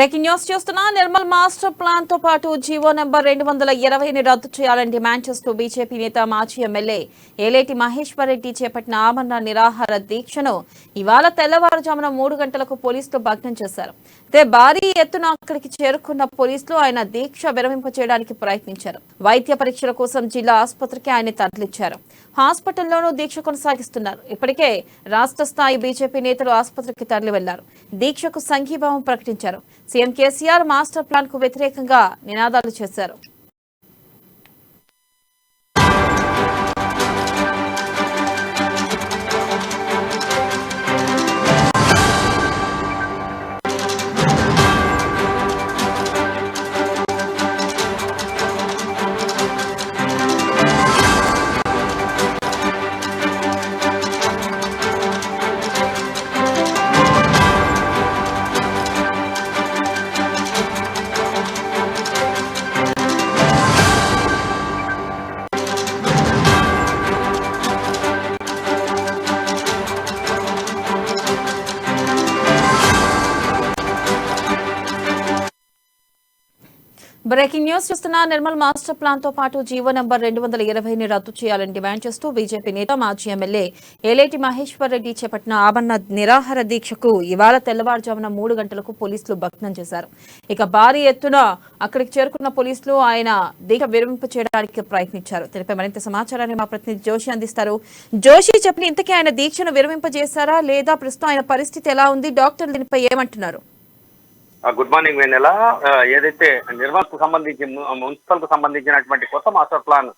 Breaking news చూస్తున్నా. Nirmal master plan తో పాటు జీవో నెంబర్ 220ని రద్దు చేయాలని డిమాండ్ చేస్తూ బీజేపీ నేత మాజీ ఎమ్మెల్యే ఏలేటి మహేశ్వర్ రెడ్డి చేపట్టిన ఆమరణ నిరాహార దీక్షను ఇవాళ తెల్లవారుజామున 3 గంటలకు పోలీసులు భగ్నం చేశారు. అయితే భారీ ఎత్తున అక్కడికి చేరుకున్న పోలీసులు ఆయన దీక్ష విరమింపచేయడానికి ప్రయత్నించారు. వైద్య పరీక్షల కోసం జిల్లా ఆసుపత్రికి ఆయన తరలించారు. హాస్పిటల్లోనూ దీక్ష కొనసాగిస్తున్నారు. ఇప్పటికే రాష్ట్ర స్థాయి బీజేపీ నేతలు ఆసుపత్రికి తరలి వెళ్లారు. దీక్షకు సంఘీభావం ప్రకటించారు. సీఎం కేసీఆర్ మాస్టర్ ప్లాన్ కు వ్యతిరేకంగా నినాదాలు చేశారు. బ్రేకింగ్ న్యూస్ చూస్తున్నా. నిర్మల్ మాస్టర్ ప్లాన్ తో పాటు జీవో నెంబర్ 220ని రద్దు చేయాలని డిమాండ్ చేస్తూ బీజేపీ నేత మాజీ ఎమ్మెల్యే ఏలేటి మహేశ్వర్ రెడ్డి చేపట్టిన ఆమరణ నిరాహార దీక్షకు ఇవాళ తెల్లవారుజామున 3 గంటలకు పోలీసులు భగ్నం చేశారు. ఇక భారీ ఎత్తున అక్కడికి చేరుకున్న పోలీసులు ఆయన దీక్ష విరమింప చేయడానికి ప్రయత్నించారు. దీనిపై మరింత సమాచారాన్ని మా ప్రతినిధి జోషి అందిస్తారు. జోషి, చెప్పిన ఇంతకీ ఆయన దీక్షను విరమింపజేశారా లేదా? ప్రస్తుతం ఆయన పరిస్థితి ఎలా ఉంది? డాక్టర్లు దీనిపై ఏమంటున్నారు? గుడ్ మార్నింగ్ వెన్నెల. ఏదైతే నిర్మల్ కు సంబంధించి మున్సిపల్ కు సంబంధించినటువంటి కొత్త మాస్టర్ ప్లాన్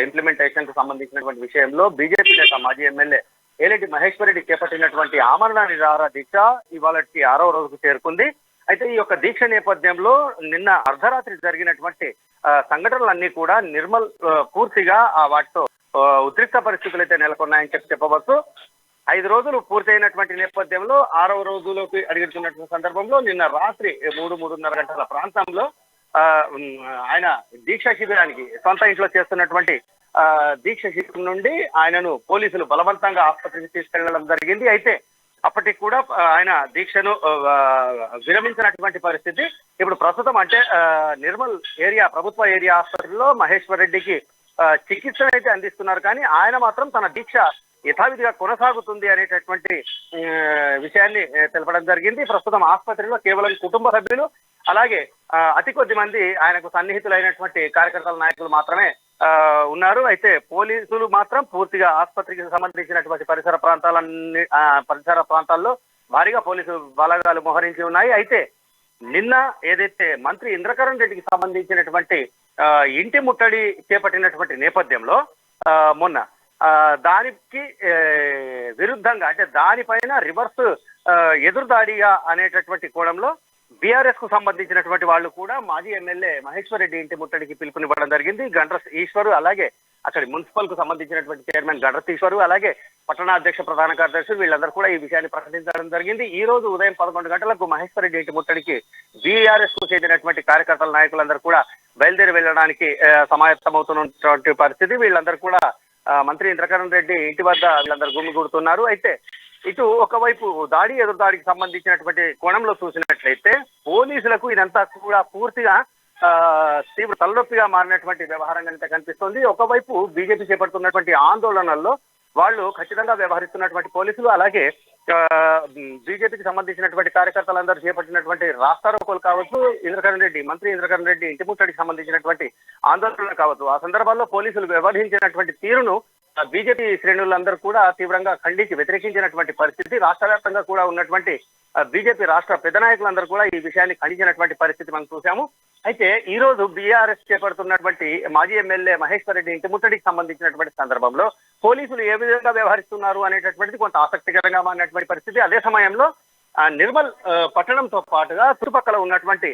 ఇంప్లిమెంటేషన్ కు సంబంధించినటువంటి విషయంలో బీజేపీ నేత మాజీ ఎమ్మెల్యే ఏలేటి మహేశ్వర్ రెడ్డి చేపట్టినటువంటి ఆమరణ నిరాహార దీక్ష ఇవాళకి 6వ రోజుకు చేరుకుంది. అయితే ఈ యొక్క దీక్ష నేపథ్యంలో నిన్న అర్ధరాత్రి జరిగినటువంటి సంఘటనలన్నీ కూడా నిర్మల్ పూర్తిగా వాటితో ఉద్రిక్త పరిస్థితులు అయితే నెలకొన్నాయని చెప్పవచ్చు. 5 రోజులు పూర్తయినటువంటి నేపథ్యంలో 6వ రోజులోకి అడుగుతున్నటువంటి సందర్భంలో నిన్న రాత్రి 3-3:30 గంటల ప్రాంతంలో ఆయన దీక్ష శిబిరానికి సొంత ఇంట్లో చేస్తున్నటువంటి దీక్ష శిబిరం నుండి ఆయనను పోలీసులు బలవంతంగా ఆసుపత్రికి తీసుకెళ్లడం జరిగింది. అయితే అప్పటికి కూడా ఆయన దీక్షను విరమించినటువంటి పరిస్థితి. ఇప్పుడు ప్రస్తుతం అంటే నిర్మల్ ఏరియా ప్రభుత్వ ఏరియా ఆసుపత్రిలో మహేశ్వర్ రెడ్డికి చికిత్స అయితే అందిస్తున్నారు. కానీ ఆయన మాత్రం తన దీక్ష యథావిధిగా కొనసాగుతుంది అనేటటువంటి విషయాన్ని తెలపడం జరిగింది. ప్రస్తుతం ఆసుపత్రిలో కేవలం కుటుంబ సభ్యులు అలాగే అతి కొద్ది మంది ఆయనకు సన్నిహితులైనటువంటి కార్యకర్తల నాయకులు మాత్రమే ఉన్నారు. అయితే పోలీసులు మాత్రం పూర్తిగా ఆసుపత్రికి సంబంధించినటువంటి పరిసర ప్రాంతాల్లో భారీగా పోలీసు బలగాలు మోహరించి ఉన్నాయి. అయితే నిన్న ఏదైతే మంత్రి ఇంద్రకరణ్ రెడ్డికి సంబంధించినటువంటి ఇంటి ముట్టడి చేపట్టినటువంటి నేపథ్యంలో మొన్న దానికి విరుద్ధంగా అంటే దానిపైన రివర్స్ ఎదురుదాడిగా అనేటటువంటి కోణంలో బీఆర్ఎస్ కు సంబంధించినటువంటి వాళ్ళు కూడా మాజీ ఎమ్మెల్యే మహేశ్వర్ రెడ్డి ఇంటి ముట్టడికి పిలుపునివ్వడం జరిగింది. గండ్ర ఈశ్వరు అలాగే అక్కడి మున్సిపల్ కు సంబంధించినటువంటి చైర్మన్ గండ్ర ఈశ్వరు అలాగే పట్టణాధ్యక్ష ప్రధాన కార్యదర్శి వీళ్ళందరూ కూడా ఈ విషయాన్ని ప్రకటించడం జరిగింది. ఈ రోజు ఉదయం 11 గంటలకు మహేశ్వర్ రెడ్డి ఇంటి ముట్టడికి బీఆర్ఎస్ కు చెందినటువంటి కార్యకర్తల నాయకులందరూ కూడా బయలుదేరి వెళ్ళడానికి సమాయత్తమవుతున్నటువంటి పరిస్థితి. వీళ్ళందరూ కూడా మంత్రి ఇంద్రకరణ్ రెడ్డి ఇంటి వద్ద వీళ్ళందరూ గుమిగూడుతున్నారు. అయితే ఇటు ఒకవైపు దాడి ఎదురుదాడికి సంబంధించినటువంటి కోణంలో చూసినట్లయితే పోలీసులకు ఇదంతా కూడా పూర్తిగా తీవ్ర తలనొప్పిగా మారినటువంటి వ్యవహారంగా అయితే కనిపిస్తుంది. ఒకవైపు బీజేపీ చేపడుతున్నటువంటి ఆందోళనల్లో వాళ్ళు ఖచ్చితంగా వ్యవహరిస్తున్నటువంటి పోలీసులు అలాగే బీజేపీకి సంబంధించినటువంటి కార్యకర్తలందరూ చేపట్టినటువంటి రాస్తారోకోలు కావచ్చు, మంత్రి ఇంద్రకరణ్ రెడ్డి ఇంటి ముట్టడికి సంబంధించినటువంటి ఆందోళనలు కావచ్చు, ఆ సందర్భాల్లో పోలీసులు వ్యవహరించినటువంటి తీరును బీజేపీ శ్రేణులందరూ కూడా తీవ్రంగా ఖండించి వ్యతిరేకించినటువంటి పరిస్థితి. రాష్ట్ర వ్యాప్తంగా కూడా ఉన్నటువంటి బీజేపీ రాష్ట్ర పెద్ద నాయకులందరూ కూడా ఈ విషయాన్ని ఖండించినటువంటి పరిస్థితి మనం చూసాము. అయితే ఈ రోజు బీఆర్ఎస్ చేపడుతున్నటువంటి మాజీ ఎమ్మెల్యే మహేశ్వర్ రెడ్డి ఇంటి ముట్టడికి సంబంధించినటువంటి సందర్భంలో పోలీసులు ఏ విధంగా వ్యవహరిస్తున్నారు అనేటటువంటిది కొంత ఆసక్తికరంగా మారినటువంటి పరిస్థితి. అదే సమయంలో నిర్మల్ పట్టణంతో పాటుగా చుట్టుపక్కల ఉన్నటువంటి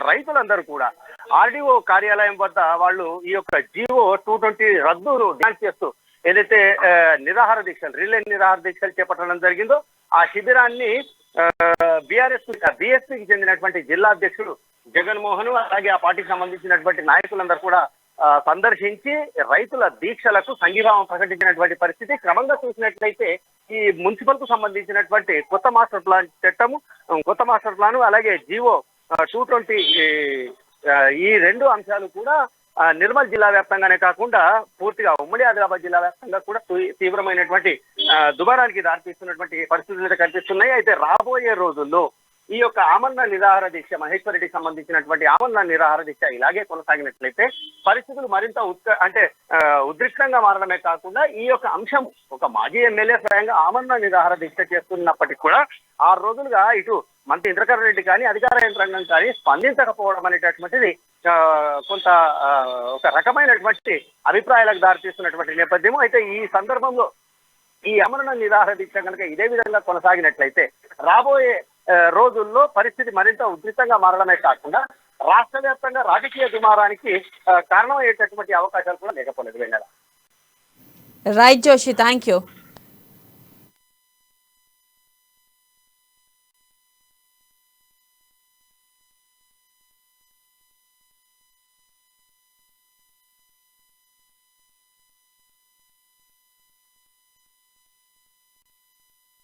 రైతులందరూ కూడా ఆర్డీఓ కార్యాలయం వద్ద వాళ్ళు ఈ యొక్క జీవో 220 రద్దును డిమాండ్ చేస్తూ ఏదైతే నిరాహార దీక్షలు రిలే నిరాహార దీక్షలు చేపట్టడం జరిగిందో ఆ శిబిరాన్ని బీఎస్పీకి చెందినటువంటి జిల్లా అధ్యక్షుడు జగన్మోహన్ అలాగే ఆ పార్టీకి సంబంధించినటువంటి నాయకులందరూ కూడా సందర్శించి రైతుల దీక్షలకు సంఘీభావం ప్రకటించినటువంటి పరిస్థితి. క్రమంగా చూసినట్లయితే ఈ మున్సిపల్ కు సంబంధించినటువంటి కొత్త మాస్టర్ ప్లాన్ చట్టము, కొత్త మాస్టర్ ప్లాన్ అలాగే జీవో 220 ఈ రెండు అంశాలు కూడా నిర్మల్ జిల్లా వ్యాప్తంగానే కాకుండా పూర్తిగా ఉమ్మడి ఆదిలాబాద్ జిల్లా వ్యాప్తంగా కూడా తీవ్రమైనటువంటి దుమారానికి దారితీస్తున్నటువంటి పరిస్థితులు అయితే కనిపిస్తున్నాయి. అయితే రాబోయే రోజుల్లో ఈ యొక్క ఆమరణ నిరాహార దీక్ష మహేశ్వర్ రెడ్డికి సంబంధించినటువంటి ఆమరణ నిరాహార దీక్ష ఇలాగే కొనసాగినట్లయితే పరిస్థితులు మరింత ఉద్రిక్తంగా మారడమే కాకుండా ఈ యొక్క అంశం ఒక మాజీ ఎమ్మెల్యే స్వయంగా ఆమరణ నిరాహార దీక్ష చేస్తున్నప్పటికీ కూడా 6 రోజులుగా ఇటు మంత్రి ఇంద్రకరణ్ రెడ్డి కానీ అధికార యంత్రాంగం కానీ స్పందించకపోవడం అనేటటువంటిది కొంత ఒక రకమైనటువంటి అభిప్రాయాలకు దారితీస్తున్నటువంటి నేపథ్యం. అయితే ఈ సందర్భంలో ఈ ఆమరణ నిరాహార దీక్ష కనుక ఇదే విధంగా కొనసాగినట్లయితే రాబోయే రోజుల్లో పరిస్థితి మరింత ఉధృతంగా మారడమే కాకుండా రాష్ట్ర వ్యాప్తంగా రాజకీయ దుమారానికి కారణమయ్యేటటువంటి అవకాశాలు కూడా లేకపోలేదు. Vennela. Right Joshi, thank you.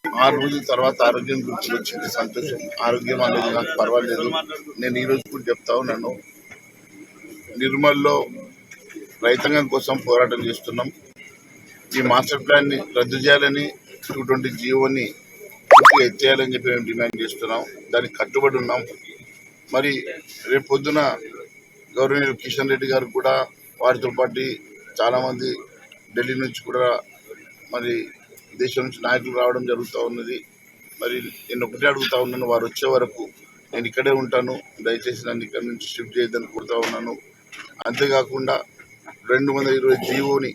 ఆ రోజుల తర్వాత ఆరోగ్యం గురించి వచ్చింది సంతోషం. ఆరోగ్యం అనేది నాకు పర్వాలేదు. నేను ఈ రోజు కూడా చెప్తా ఉన్నాను, నిర్మల్లో రైతాంగం కోసం పోరాటం చేస్తున్నాం. ఈ మాస్టర్ ప్లాన్ ని రద్దు చేయాలని 220 జీవోని పూర్తిగా ఎత్తేయాలని చెప్పి మేము డిమాండ్ చేస్తున్నాం. దానికి కట్టుబడి ఉన్నాం. మరి రేపు పొద్దున గౌరవనీయులు కిషన్ రెడ్డి గారు కూడా వారితో పాటు చాలా మంది ఢిల్లీ నుంచి కూడా మరి దేశం నుంచి నాయకులు రావడం జరుగుతూ ఉన్నది. మరి నేను ఒకటే అడుగుతా ఉన్నాను, వారు వచ్చే వరకు నేను ఇక్కడే ఉంటాను, దయచేసి నన్ను ఇక్కడ నుంచి షిఫ్ట్ చేయొద్దని కోరుతా ఉన్నాను. అంతేకాకుండా 220 జీవోని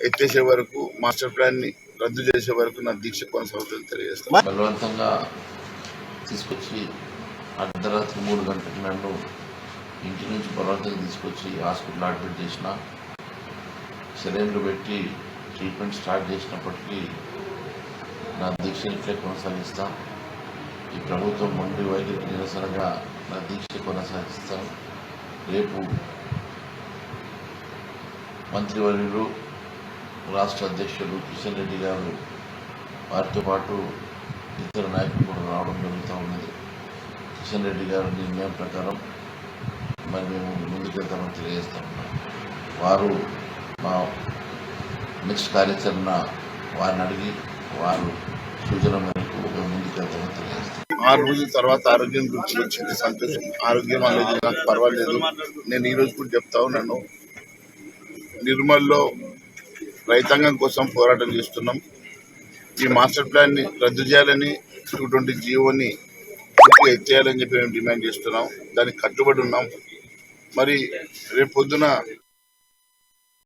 ఎత్తేసే వరకు, మాస్టర్ ప్లాన్ ని రద్దు చేసే వరకు నా దీక్ష కొనసాగుతుందని తెలియజేస్తాను. బలవంతంగా తీసుకొచ్చి అర్ధరాత్రి 3 గంటలకు నన్ను ఇంటి నుంచి బలవంతంగా తీసుకొచ్చి హాస్పిటల్ అడ్మిట్ చేసిన, సిలిండర్ పెట్టి ట్రీట్మెంట్ స్టార్ట్ చేసినప్పటికీ నా దీక్ష ఇట్లే కొనసాగిస్తాం. ఈ ప్రభుత్వం మొండి వైఖరికి నిరసనగా నా దీక్ష కొనసాగిస్తాం. రేపు మంత్రివర్యులు రాష్ట్ర అధ్యక్షులు కిషన్ రెడ్డి గారు వారితో పాటు ఇతర నాయకులు కూడా రావడం జరుగుతూ ఉన్నది. కిషన్ రెడ్డి గారి నిర్ణయం ప్రకారం మరి మేము ముందుకెళ్తామని తెలియజేస్తా ఉన్నాం. వారు మా నెక్స్ట్ కార్యాచరణ వారిని అడిగి వారు సూచన మేరకు ముందుకెళ్తామని తెలియజేస్తాం. 6 రోజుల తర్వాత ఆరోగ్యం గురించి వచ్చింది సంతోషం. ఆరోగ్యం అనేది నాకు పర్వాలేదు. నేను ఈ రోజు కూడా చెప్తా ఉన్నాను, నిర్మల్లో రైతాంగం కోసం పోరాటం చేస్తున్నాం. ఈ మాస్టర్ ప్లాన్ ని రద్దు చేయాలని 220 జీవోని పూర్తిగా ఎత్తేయాలని చెప్పి మేము డిమాండ్ చేస్తున్నాం. దానికి కట్టుబడి ఉన్నాం. మరి రేపు పొద్దున